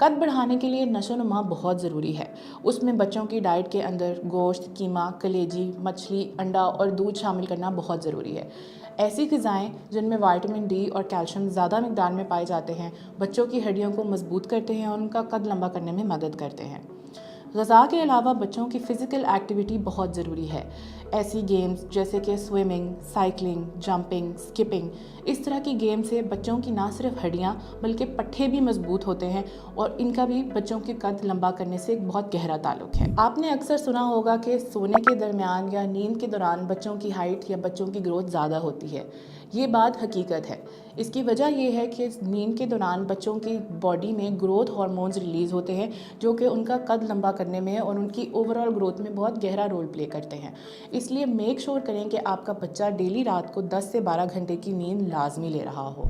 कद बढ़ाने के लिए नशोनुमा बहुत ज़रूरी है। उसमें बच्चों की डाइट के अंदर गोश्त, कीमा, कलेजी, मछली, अंडा और दूध शामिल करना बहुत ज़रूरी है। ऐसी ग़िज़ाएँ जिनमें विटामिन डी और कैल्शियम ज़्यादा मिक़दार में पाए जाते हैं, बच्चों की हड्डियों को मज़बूत करते हैं और उनका कद लंबा करने में मदद करते हैं। ग़िज़ा के अलावा बच्चों की फ़िज़िकल एक्टिविटी बहुत ज़रूरी है। ऐसी गेम्स जैसे कि स्विमिंग, साइकिलिंग, जंपिंग, स्किपिंग, इस तरह की गेम से बच्चों की ना सिर्फ हड्डियाँ बल्कि पट्ठे भी मजबूत होते हैं और इनका भी बच्चों के कद लंबा करने से एक बहुत गहरा ताल्लुक है। आपने अक्सर सुना होगा कि सोने के दरमियान या नींद के दौरान बच्चों की हाइट या बच्चों की ग्रोथ ज़्यादा होती है। ये बात हकीकत है। इसकी वजह ये है कि नींद के दौरान बच्चों की बॉडी में ग्रोथ हार्मोन्स रिलीज़ होते हैं जो कि उनका कद लंबा करने में और उनकी ओवरऑल ग्रोथ में बहुत गहरा रोल प्ले करते हैं। इसलिए मेक श्योर करें कि आपका बच्चा डेली रात को 10 से 12 घंटे की नींद लाजमी ले रहा हो।